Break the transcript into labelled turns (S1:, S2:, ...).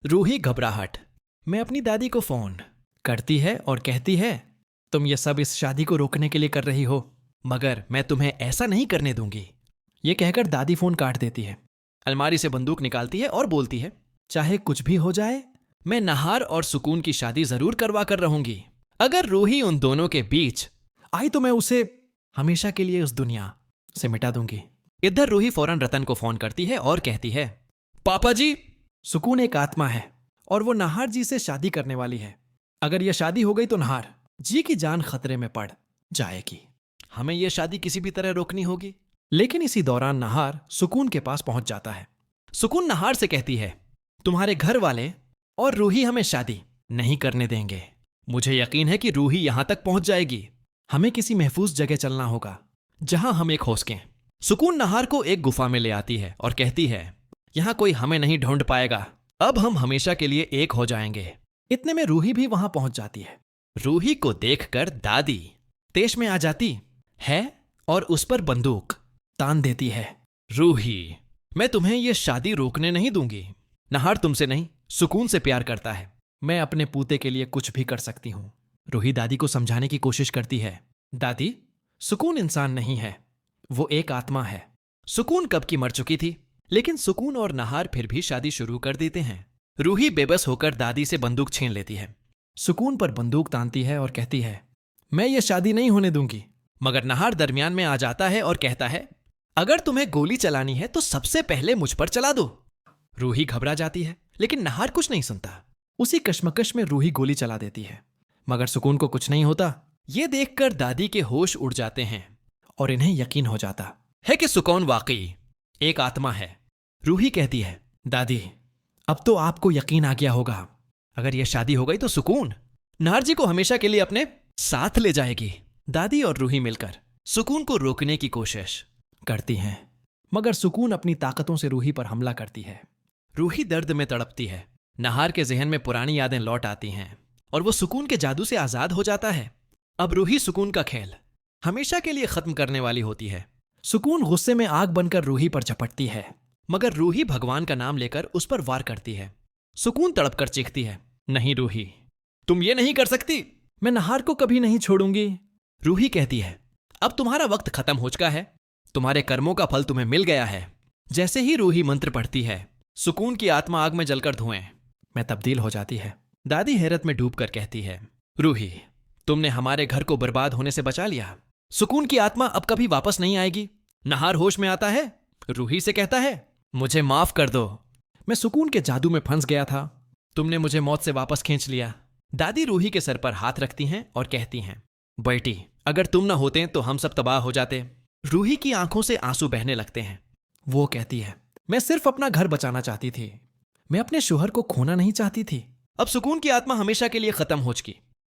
S1: रूही घबराहट में अपनी दादी को फोन करती है और कहती है, तुम ये सब इस शादी को रोकने के लिए कर रही हो, मगर मैं तुम्हें ऐसा नहीं करने दूंगी। ये कहकर दादी फोन काट देती है, अलमारी से बंदूक निकालती है और बोलती है, चाहे कुछ भी हो जाए, मैं नहार और सुकून की शादी जरूर करवा कर रहूंगी। अगर रूही उन दोनों के बीच आई तो मैं उसे हमेशा के लिए उस दुनिया से मिटा दूंगी। इधर रूही फौरन रतन को फोन करती है और कहती है, पापा जी, सुकून एक आत्मा है और वो नाहर जी से शादी करने वाली है। अगर यह शादी हो गई तो नाहर जी की जान खतरे में पड़ जाएगी। हमें यह शादी किसी भी तरह रोकनी होगी। लेकिन इसी दौरान नाहर सुकून के पास पहुंच जाता है। सुकून नाहर से कहती है, तुम्हारे घर वाले और रूही हमें शादी नहीं करने देंगे। मुझे यकीन है कि रूही यहां तक पहुंच जाएगी। हमें किसी महफूज जगह चलना होगा जहां हम एक हो सकें। सुकून नाहर को एक गुफा में ले आती है और कहती है, यहां कोई हमें नहीं ढूंढ पाएगा। अब हम हमेशा के लिए एक हो जाएंगे। इतने में रूही भी वहां पहुंच जाती है। रूही को देखकर दादी तेश में आ जाती है और उस पर बंदूक तान देती है। रूही, मैं तुम्हें यह शादी रोकने नहीं दूंगी। नाहर तुमसे नहीं, सुकून से प्यार करता है। मैं अपने पूते के लिए कुछ भी कर सकती हूं। रूही दादी को समझाने की कोशिश करती है, दादी, सुकून इंसान नहीं है, वो एक आत्मा है। सुकून कब की मर चुकी थी, लेकिन सुकून और नाहर फिर भी शादी शुरू कर देते हैं। रूही बेबस होकर दादी से बंदूक छीन लेती है, सुकून पर बंदूक तानती है और कहती है, मैं ये शादी नहीं होने दूंगी। मगर नाहर दरमियान में आ जाता है और कहता है, अगर तुम्हें गोली चलानी है तो सबसे पहले मुझ पर चला दो। रूही घबरा जाती है, लेकिन नाहर कुछ नहीं सुनता। उसी कश्मकश में रूही गोली चला देती है, मगर सुकून को कुछ नहीं होता। ये देखकर दादी के होश उड़ जाते हैं और इन्हें यकीन हो जाता है कि सुकून वाकई एक आत्मा है। रूही कहती है, दादी, अब तो आपको यकीन आ गया होगा। अगर यह शादी हो गई तो सुकून नाहर जी को हमेशा के लिए अपने साथ ले जाएगी। दादी और रूही मिलकर सुकून को रोकने की कोशिश करती हैं, मगर सुकून अपनी ताकतों से रूही पर हमला करती है। रूही दर्द में तड़पती है। नाहर के जहन में पुरानी यादें लौट आती हैं और वो सुकून के जादू से आजाद हो जाता है। अब रूही सुकून का खेल हमेशा के लिए खत्म करने वाली होती है। सुकून गुस्से में आग बनकर रूही पर झपटती है, मगर रूही भगवान का नाम लेकर उस पर वार करती है। सुकून तड़पकर चीखती है, नहीं रूही, तुम ये नहीं कर सकती। मैं नाहर को कभी नहीं छोड़ूंगी। रूही कहती है, अब तुम्हारा वक्त खत्म हो चुका है। तुम्हारे कर्मों का फल तुम्हें मिल गया है। जैसे ही रूही मंत्र पढ़ती है, सुकून की आत्मा आग में जलकर धुएं में तब्दील हो जाती है। दादी हैरत में डूबकर कहती है, रूही, तुमने हमारे घर को बर्बाद होने से बचा लिया। सुकून की आत्मा अब कभी वापस नहीं आएगी। नाहर होश में आता है, रूही से कहता है, मुझे माफ कर दो। मैं सुकून के जादू में फंस गया था। तुमने मुझे मौत से वापस खींच लिया। दादी रूही के सर पर हाथ रखती हैं और कहती हैं, बेटी, अगर तुम ना होते तो हम सब तबाह हो जाते। रूही की आंखों से आंसू बहने लगते हैं। वो कहती है, मैं सिर्फ अपना घर बचाना चाहती थी। मैं अपने शोहर को खोना नहीं चाहती थी। अब सुकून की आत्मा हमेशा के लिए खत्म हो चुकी।